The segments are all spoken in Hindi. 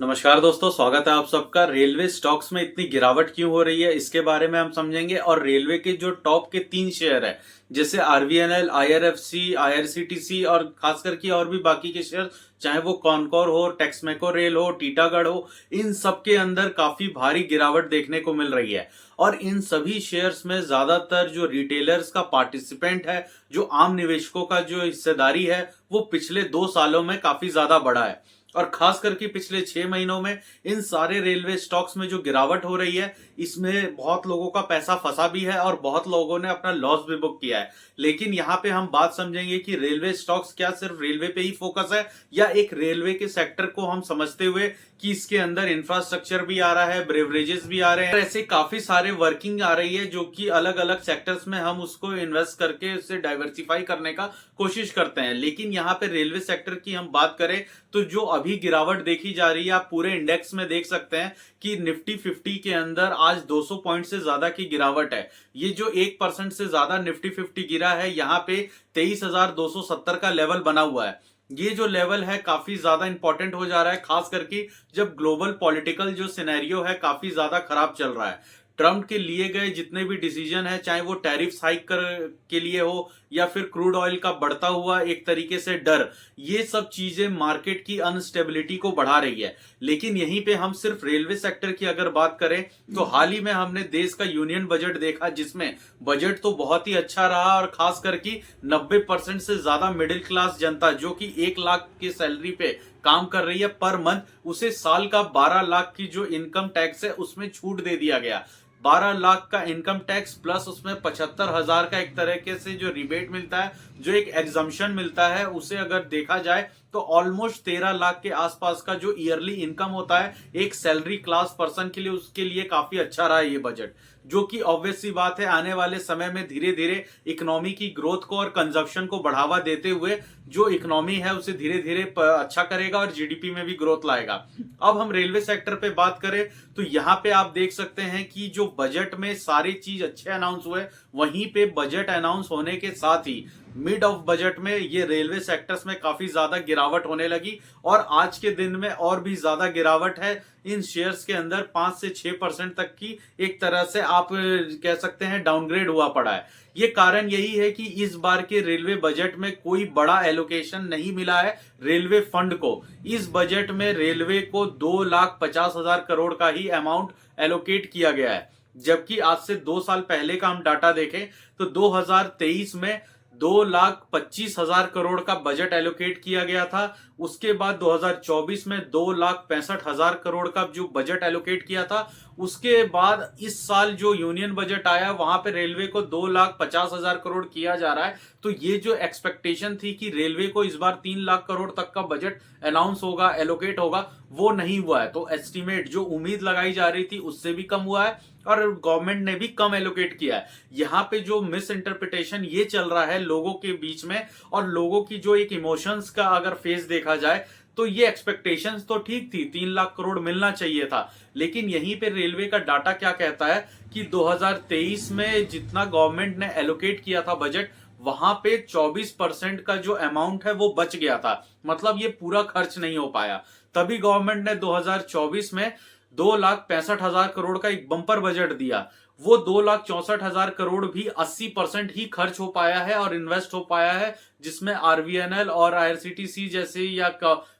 नमस्कार दोस्तों, स्वागत है आप सबका। रेलवे स्टॉक्स में इतनी गिरावट क्यों हो रही है इसके बारे में हम समझेंगे। और रेलवे के जो टॉप के 3 शेयर है जैसे आरवीएनएल, आईआरएफसी, आईआरसीटीसी और खासकर की और भी बाकी के शेयर, चाहे वो कॉनकोर हो, टेक्समेको रेल हो, टीटागढ़ हो, इन सब के अंदर काफी भारी गिरावट देखने को मिल रही है। और इन सभी शेयर्स में ज्यादातर जो रिटेलर्स का पार्टिसिपेंट है, जो आम निवेशकों का जो हिस्सेदारी है, वो पिछले 2 सालों में काफी ज्यादा बढ़ा है। और खास करके पिछले 6 महीनों में इन सारे रेलवे स्टॉक्स में जो गिरावट हो रही है, इसमें बहुत लोगों का पैसा फंसा भी है और बहुत लोगों ने अपना लॉस भी बुक किया है। लेकिन यहाँ पे हम बात समझेंगे कि रेलवे स्टॉक्स क्या सिर्फ रेलवे पे ही फोकस है, या एक रेलवे के सेक्टर को हम समझते हुए कि इसके अंदर इंफ्रास्ट्रक्चर भी आ रहा है, ब्रेवरेजेस भी आ रहे हैं, ऐसे काफी सारे वर्किंग आ रही है जो कि अलग अलग सेक्टर्स में हम उसको इन्वेस्ट करके उसे डाइवर्सिफाई करने का कोशिश करते हैं। लेकिन यहाँ पे रेलवे सेक्टर की हम बात करें तो जो अभी गिरावट देखी जा रही है, आप पूरे इंडेक्स में देख सकते हैं कि निफ्टी 50 के अंदर आज 200 पॉइंट से ज्यादा की गिरावट है। ये जो 1% से ज्यादा निफ्टी 50 गिरा है, यहाँ पे 23,270 का लेवल बना हुआ है। ये जो लेवल है काफी ज्यादा इंपॉर्टेंट हो जा रहा है, खास करके जब ग्लोबल पॉलिटिकल जो सिनेरियो है काफी ज्यादा खराब चल रहा है। ट्रम्प के लिए गए जितने भी डिसीजन है, चाहे वो टैरिफ हाइक के लिए हो या फिर क्रूड ऑयल का बढ़ता हुआ एक तरीके से डर, ये सब चीजें मार्केट की अनस्टेबिलिटी को बढ़ा रही है। लेकिन यहीं पे हम सिर्फ रेलवे सेक्टर की अगर बात करें तो हाल ही में हमने देश का यूनियन बजट देखा, जिसमें बजट तो बहुत ही अच्छा रहा और खास करके 90% से ज्यादा मिडिल क्लास जनता जो कि 1 लाख की सैलरी पे काम कर रही है पर मंथ, उसे साल का 12 लाख की जो इनकम टैक्स है उसमें छूट दे दिया गया। 12 लाख का इनकम टैक्स प्लस उसमें 75,000 का एक तरीके से जो रिबेट मिलता है, जो एक एग्जम्पशन मिलता है, उसे अगर देखा जाए तो ऑलमोस्ट 13 लाख के आसपास का जो ईयरली इनकम होता है एक सैलरी क्लास पर्सन के लिए, उसके लिए काफी अच्छा रहा ये बजट। जो कि ऑब्वियस सी बात है, आने वाले समय में धीरे धीरे इकोनॉमी की ग्रोथ को और कंजप्शन को बढ़ावा देते हुए जो इकोनॉमी है उसे धीरे धीरे अच्छा करेगा और जीडीपी में भी ग्रोथ लाएगा। अब हम रेलवे सेक्टर पे बात करें तो यहाँ पे आप देख सकते हैं कि जो बजट में सारी चीज अच्छे अनाउंस हुए, वहीं पे बजट अनाउंस होने के साथ ही मिड ऑफ बजट में ये रेलवे सेक्टर्स में काफी ज्यादा गिरावट होने लगी। और आज के दिन में और भी ज्यादा गिरावट है इन शेयर्स के अंदर, 5 से 6% तक की एक तरह से आप कह सकते हैं डाउनग्रेड हुआ पड़ा है। ये कारण यही है कि इस बार के रेलवे बजट में कोई बड़ा एलोकेशन नहीं मिला है रेलवे फंड को। इस बजट में रेलवे को 2,50,000 करोड़ का ही अमाउंट एलोकेट किया गया है, जबकि आज से 2 साल पहले का हम डाटा देखें तो 2023 में 2,25,000 करोड़ का बजट एलोकेट किया गया था। उसके बाद 2024 में 2,65,000 करोड़ का जो बजट एलोकेट किया था। उसके बाद इस साल जो यूनियन बजट आया वहां पे रेलवे को 2,50,000 करोड़ किया जा रहा है। तो ये जो एक्सपेक्टेशन थी कि रेलवे को इस बार 3 लाख करोड़ तक का बजट अनाउंस होगा, एलोकेट होगा, वो नहीं हुआ है। तो एस्टिमेट जो उम्मीद लगाई जा रही थी उससे भी कम हुआ है और गवर्नमेंट ने भी कम एलोकेट किया है। यहाँ पे जो मिस इंटरप्रिटेशन ये चल रहा है लोगों के बीच में, और लोगों की जो एक इमोशंस का अगर फेस देखा जाए तो ये एक्सपेक्टेशंस तो ठीक थी, 3 लाख करोड़ मिलना चाहिए था। लेकिन यहीं पे रेलवे का डाटा क्या कहता है कि 2023 में जितना गवर्नमेंट ने एलोकेट किया था बजट, वहां पे 24% का जो अमाउंट है वो बच गया था। मतलब ये पूरा खर्च नहीं हो पाया। तभी गवर्नमेंट ने 2024 में 2,65,000 करोड़ का एक बम्पर बजट दिया। वो 2,64,000 करोड़ भी 80% ही खर्च हो पाया है और इन्वेस्ट हो पाया है, जिसमें आरवीएनएल और आईआरसीटीसी जैसी या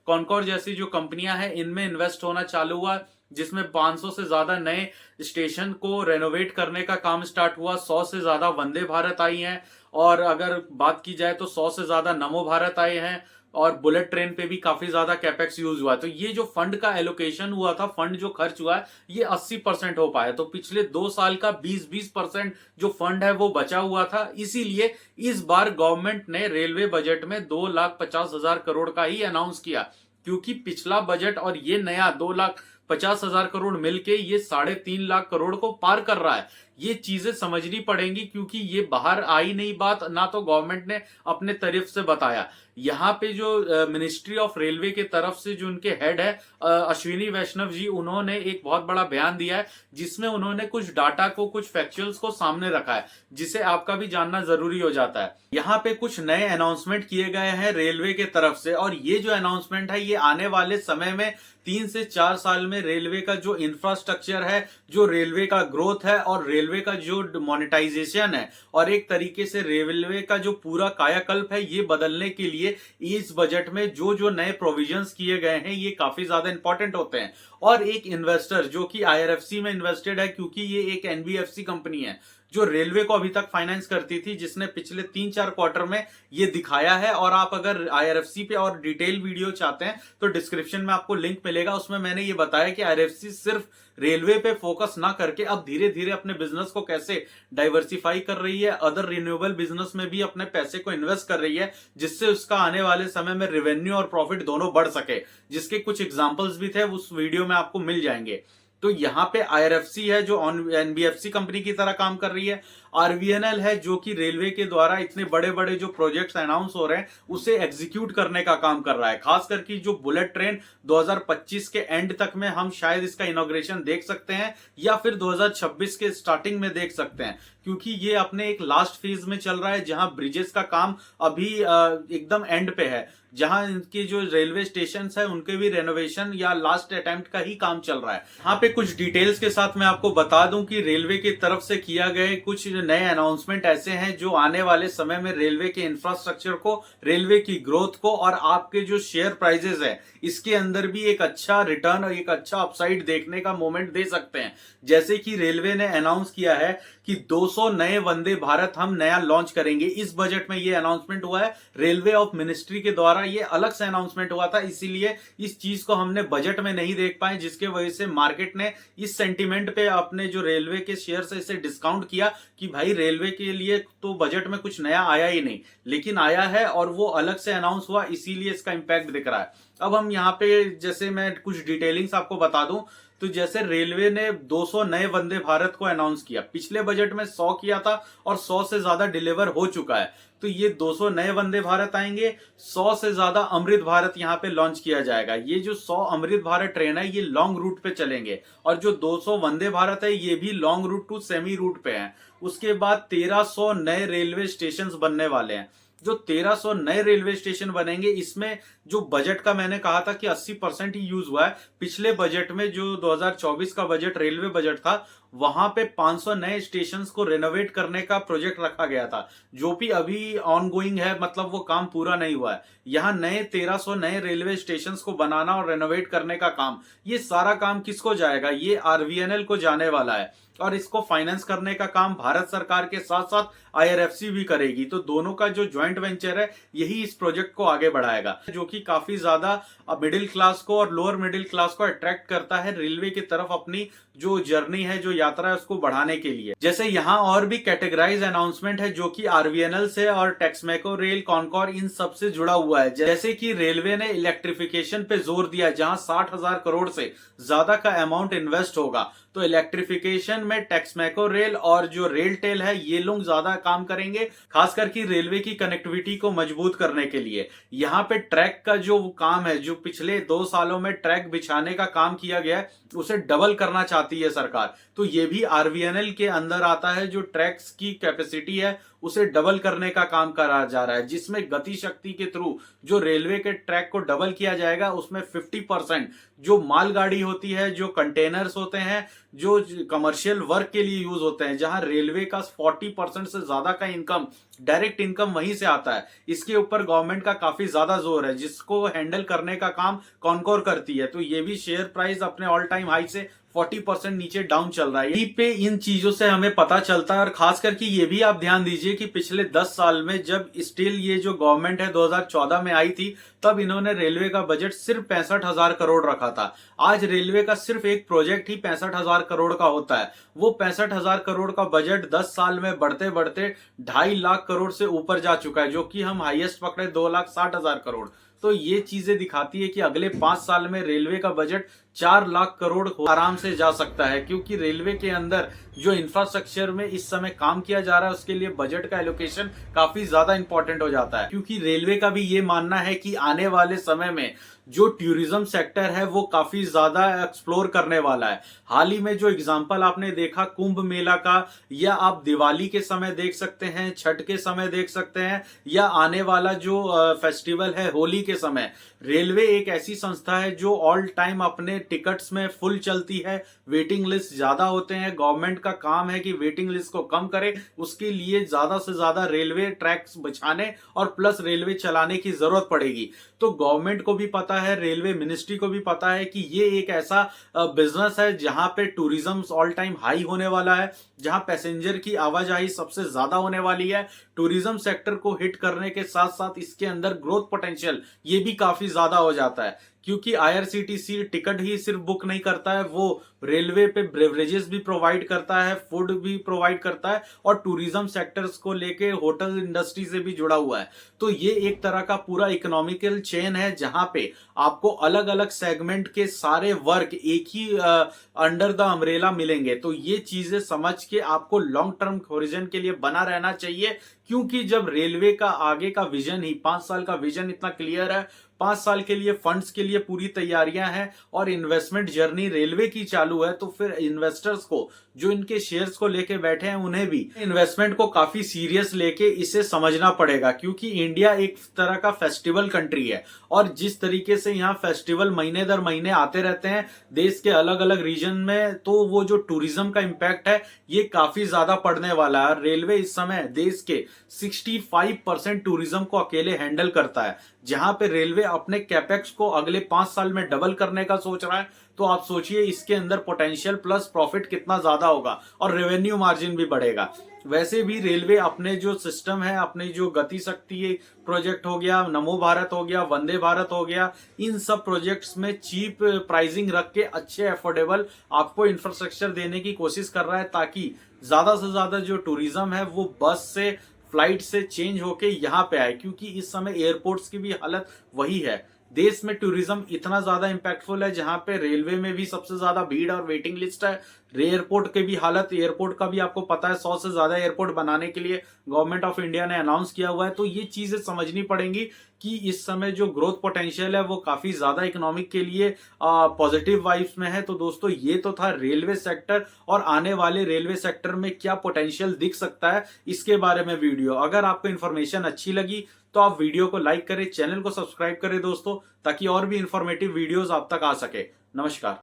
कॉनकोर जैसी जो कंपनियां हैं इनमें इन्वेस्ट होना चालू हुआ, जिसमें 500 से ज्यादा नए स्टेशन को रेनोवेट करने का काम स्टार्ट हुआ। 100 से ज्यादा वंदे भारत आई हैं, और अगर बात की जाए तो 100 से ज्यादा नमो भारत आए हैं, और बुलेट ट्रेन पे भी काफी ज्यादा कैपेक्स यूज हुआ। तो ये जो फंड का एलोकेशन हुआ था, फंड जो खर्च हुआ है, ये 80% हो पाया। तो पिछले 2 साल का 20% जो फंड है वो बचा हुआ था। इसीलिए इस बार गवर्नमेंट ने रेलवे बजट में 2,50,000 करोड़ का ही अनाउंस किया, क्योंकि पिछला बजट और ये नया 2,50,000 करोड़ मिलके ये 3.5 लाख करोड़ को पार कर रहा है। ये चीजें समझनी पड़ेंगी, क्योंकि ये बाहर आई नहीं बात, ना तो गवर्नमेंट ने अपने तरफ से बताया। यहाँ पे जो मिनिस्ट्री ऑफ रेलवे के तरफ से जो उनके हेड है अश्विनी वैष्णव जी, उन्होंने एक बहुत बड़ा बयान दिया है, जिसमें उन्होंने कुछ डाटा को, कुछ फैक्चुअल्स को सामने रखा है, जिसे आपका भी जानना जरूरी हो जाता है। यहाँ पे कुछ नए अनाउंसमेंट किए गए हैं रेलवे के तरफ से, और ये जो अनाउंसमेंट है ये आने वाले समय में 3 से 4 साल में रेलवे का जो इंफ्रास्ट्रक्चर है, जो रेलवे का ग्रोथ है, और रेलवे का जो मोनेटाइजेशन है, और एक तरीके से रेलवे का जो पूरा कायाकल्प है, ये बदलने के लिए इस बजट में जो जो नए प्रोविजंस किए गए हैं ये काफी ज्यादा इंपॉर्टेंट होते हैं। और एक इन्वेस्टर जो कि आईआरएफसी में इन्वेस्टेड है, क्योंकि ये एक एनबीएफसी कंपनी है जो रेलवे को अभी तक फाइनेंस करती थी, जिसने पिछले 3-4 क्वार्टर में ये दिखाया है। और आप अगर आईआरएफसी पे और डिटेल वीडियो चाहते हैं तो डिस्क्रिप्शन में आपको लिंक मिलेगा, उसमें मैंने ये बताया कि आईआरएफसी सिर्फ रेलवे पे फोकस ना करके अब धीरे धीरे अपने बिजनेस को कैसे डाइवर्सिफाई कर रही है, अदर रिन्यूएबल बिजनेस में भी अपने पैसे को इन्वेस्ट कर रही है, जिससे उसका आने वाले समय में रेवेन्यू और प्रॉफिट दोनों बढ़ सके, जिसके कुछ एग्जांपल्स भी थे उस वीडियो में आपको मिल जाएंगे। तो यहाँ पे आईआरएफसी है जो एनबीएफसी कंपनी की तरह काम कर रही है, आरवीएनएल है जो कि रेलवे के द्वारा इतने बड़े बड़े जो प्रोजेक्ट्स अनाउंस हो रहे हैं उसे एग्जीक्यूट करने का काम कर रहा है। खास करके जो बुलेट ट्रेन 2025 के एंड तक में हम शायद इसका इनॉग्रेशन देख सकते हैं, या फिर 2026 के स्टार्टिंग में देख सकते हैं, क्योंकि ये अपने एक लास्ट फेज में चल रहा है, जहां ब्रिजेस का काम अभी एकदम एंड पे है, जहां इनके जो रेलवे स्टेशन है उनके भी रेनोवेशन या लास्ट अटेम्प्ट का ही काम चल रहा है। यहाँ पे कुछ डिटेल्स के साथ मैं आपको बता दूं कि रेलवे की तरफ से किया गए कुछ नए अनाउंसमेंट ऐसे हैं जो आने वाले समय में रेलवे के इंफ्रास्ट्रक्चर को, रेलवे की ग्रोथ को, और आपके जो शेयर प्राइजेस है इसके अंदर भी एक अच्छा रिटर्न और एक अच्छा अपसाइड देखने का मोमेंट दे सकते हैं। जैसे कि रेलवे ने अनाउंस किया है कि 200 नए वंदे भारत हम नया लॉन्च करेंगे। इस बजट में ये अनाउंसमेंट हुआ है, रेलवे ऑफ मिनिस्ट्री के द्वारा ये अलग से अनाउंसमेंट हुआ था, इसीलिए इस चीज को हमने बजट में नहीं देख पाए, जिसके वजह से मार्केट ने इस सेंटीमेंट पे अपने जो रेलवे के शेयर से इसे डिस्काउंट किया कि भाई रेलवे के लिए तो बजट में कुछ नया आया ही नहीं, लेकिन आया है और वो अलग से अनाउंस हुआ, इसीलिए इसका इंपैक्ट दिख रहा है। अब हम यहाँ पे जैसे मैं कुछ डिटेलिंग्स आपको बता दूं, तो जैसे रेलवे ने 200 नए वंदे भारत को अनाउंस किया, पिछले बजट में 100 किया था और 100 से ज्यादा डिलीवर हो चुका है। तो ये 200 नए वंदे भारत आएंगे, 100 से ज्यादा अमृत भारत यहाँ पे लॉन्च किया जाएगा। ये जो 100 अमृत भारत ट्रेन है ये लॉन्ग रूट पे चलेंगे, और जो 200 वंदे भारत है ये भी long route to semi route पे है। उसके बाद 1300 नए रेलवे स्टेशन बनने वाले हैं। जो 1300 नए रेलवे स्टेशन बनेंगे, इसमें जो बजट का मैंने कहा था कि 80% ही यूज हुआ है, पिछले बजट में जो 2024 का बजट रेलवे बजट था वहां पे 500 नए स्टेशन को रेनोवेट करने का प्रोजेक्ट रखा गया था, जो भी अभी ऑन गोइंग है, मतलब वो काम पूरा नहीं हुआ है। यहाँ नए 1300 नए रेलवे स्टेशन को बनाना और रेनोवेट करने का काम, ये सारा काम किसको जाएगा? ये आरवीएनएल को जाने वाला है, और इसको फाइनेंस करने का काम भारत सरकार के साथ साथ आईआरएफसी भी करेगी। तो दोनों का जो ज्वाइंट वेंचर है यही इस प्रोजेक्ट को आगे बढ़ाएगा, जो कि काफी ज्यादा मिडिल क्लास को और लोअर मिडिल क्लास को अट्रैक्ट करता है रेलवे की तरफ, अपनी जो जर्नी है, जो यात्रा है, उसको बढ़ाने के लिए। जैसे यहाँ और भी कैटेगराइज अनाउंसमेंट है जो कि आरवीएनएल से और टेक्समेको रेल, कॉनकॉर, इन सब से जुड़ा हुआ है। जैसे कि रेलवे ने इलेक्ट्रिफिकेशन पे जोर दिया, जहां 60,000 करोड़ से ज्यादा का अमाउंट इन्वेस्ट होगा, तो इलेक्ट्रिफिकेशन में टेक्समेको रेल और जो रेल टेल है ये लोग ज्यादा काम करेंगे, खास करके रेलवे की कनेक्टिविटी को मजबूत करने के लिए। यहाँ पे ट्रैक का जो काम है, जो पिछले 2 सालों में ट्रैक बिछाने का काम किया गया है, उसे डबल करना चाहती है सरकार। तो ये भी आरवीएनएल के अंदर आता है, जो ट्रैक्स की कैपेसिटी है उसे डबल करने का काम करा जा रहा है, जिसमें गति शक्ति के थ्रू जो रेलवे के ट्रैक को डबल किया जाएगा, उसमें 50% जो मालगाड़ी होती है, जो कंटेनर्स होते हैं, जो कमर्शियल वर्क के लिए यूज होते हैं, जहां रेलवे का 40% से ज्यादा का इनकम, डायरेक्ट इनकम वहीं से आता है, इसके ऊपर गवर्नमेंट का काफी ज्यादा जोर है, जिसको हैंडल करने का काम कॉनकोर करती है। तो ये भी शेयर प्राइस अपने ऑल टाइम हाई से 40% नीचे डाउन चल रहा है। यहीं पे इन चीजों से हमें पता चलता है। और खास करके ये भी आप ध्यान दीजिए कि पिछले 10 साल में जब स्टिल ये जो गवर्नमेंट है 2014 में आई थी, तब इन्होंने रेलवे का बजट सिर्फ 65,000 करोड़ रखा था। आज रेलवे का सिर्फ एक प्रोजेक्ट ही 65,000 करोड़ का होता है। वो 65,000 करोड़ का बजट 10 साल में बढ़ते बढ़ते 2.5 लाख करोड़ से ऊपर जा चुका है, जो कि हम हाईएस्ट पकड़े 2,60,000 करोड़। तो ये चीजें दिखाती है कि अगले 5 साल में रेलवे का बजट 4 लाख करोड़ आराम से जा सकता है, क्योंकि रेलवे के अंदर जो इंफ्रास्ट्रक्चर में इस समय काम किया जा रहा है उसके लिए बजट का एलोकेशन काफी ज्यादा इंपॉर्टेंट हो जाता है, क्योंकि रेलवे का भी ये मानना है कि आने वाले समय में जो टूरिज्म सेक्टर है वो काफी ज्यादा एक्सप्लोर करने वाला है। हाल ही में जो एग्जांपल आपने देखा कुंभ मेला का, या आप दिवाली के समय देख सकते हैं, छठ के समय देख सकते हैं, या आने वाला जो फेस्टिवल है होली के समय, रेलवे एक ऐसी संस्था है जो ऑल टाइम अपने टिकट्स में फुल चलती है। वेटिंग लिस्ट ज्यादा होते हैं, गवर्नमेंट का काम है कि वेटिंग लिस्ट को कम करे, उसके लिए ज्यादा से ज्यादा रेलवे ट्रैक्स बिछाने और प्लस रेलवे चलाने की जरूरत पड़ेगी। तो गवर्नमेंट को भी पता है, रेलवे मिनिस्ट्री को भी पता है कि ये एक ऐसा बिजनेस है जहां पे टूरिज्म ऑल टाइम हाई होने वाला है, जहां पैसेंजर की आवाजाही सबसे ज्यादा होने वाली है। टूरिज्म सेक्टर को हिट करने के साथ साथ इसके अंदर ग्रोथ पोटेंशियल ये भी काफी ज्यादा हो जाता है, क्योंकि आईआरसीटीसी टिकट ही सिर्फ बुक नहीं करता है, वो रेलवे पे ब्रेवरेजेस भी प्रोवाइड करता है, फूड भी प्रोवाइड करता है, और टूरिज्म सेक्टर्स को लेके होटल इंडस्ट्री से भी जुड़ा हुआ है। तो ये एक तरह का पूरा इकोनॉमिकल चेन है जहां पे आपको अलग अलग सेगमेंट के सारे वर्क एक ही अंडर द अम्ब्रेला मिलेंगे। तो ये चीजें समझ के आपको लॉन्ग टर्म होरिजन के लिए बना रहना चाहिए, क्योंकि जब रेलवे का आगे का विजन ही 5 साल का विजन इतना क्लियर है, 5 साल के लिए फंड्स के लिए पूरी तैयारियां हैं, और इन्वेस्टमेंट जर्नी रेलवे की चालू है, तो फिर इन्वेस्टर्स को जो इनके शेयर्स को लेके बैठे हैं उन्हें भी इन्वेस्टमेंट को काफी सीरियस लेके इसे समझना पड़ेगा, क्योंकि इंडिया एक तरह का फेस्टिवल कंट्री है, और जिस तरीके से यहाँ फेस्टिवल महीने दर महीने आते रहते हैं देश के अलग अलग रीजन में, तो वो जो टूरिज्म का इम्पैक्ट है ये काफी ज्यादा पड़ने वाला है। रेलवे इस समय देश के 65% टूरिज्म को अकेले हैंडल करता है, जहां पे रेलवे अपने कैपेक्स को अगले 5 साल में डबल करने का सोच रहा है। तो आप सोचिए इसके अंदर पोटेंशियल प्लस प्रॉफिट कितना ज्यादा होगा, और रेवेन्यू मार्जिन भी बढ़ेगा। वैसे भी रेलवे अपने जो सिस्टम है, अपने जो गति शक्ति प्रोजेक्ट हो गया, नमो भारत हो गया, वंदे भारत हो गया, इन सब प्रोजेक्ट्स में चीप प्राइसिंग रख के अच्छे अफोर्डेबल आपको इंफ्रास्ट्रक्चर देने की कोशिश कर रहा है, ताकि ज्यादा से ज्यादा जो टूरिज्म है वो बस से फ्लाइट से चेंज होके यहाँ पे आए, क्योंकि इस समय एयरपोर्ट्स की भी हालत वही है। देश में टूरिज्म इतना ज्यादा इंपैक्टफुल है, जहां पे रेलवे में भी सबसे ज्यादा भीड़ और वेटिंग लिस्ट है। एयरपोर्ट के भी हालत, एयरपोर्ट का भी आपको पता है 100 से ज्यादा एयरपोर्ट बनाने के लिए गवर्नमेंट ऑफ इंडिया ने अनाउंस किया हुआ है। तो ये चीजें समझनी पड़ेंगी कि इस समय जो ग्रोथ पोटेंशियल है वो काफी ज्यादा इकोनॉमिक के लिए पॉजिटिव वाइब्स में है। तो दोस्तों ये तो था रेलवे सेक्टर, और आने वाले रेलवे सेक्टर में क्या पोटेंशियल दिख सकता है इसके बारे में वीडियो। अगर आपको इन्फॉर्मेशन अच्छी लगी तो आप वीडियो को लाइक करें, चैनल को सब्सक्राइब करें दोस्तों, ताकि और भी इंफॉर्मेटिव वीडियोस आप तक आ सके। नमस्कार।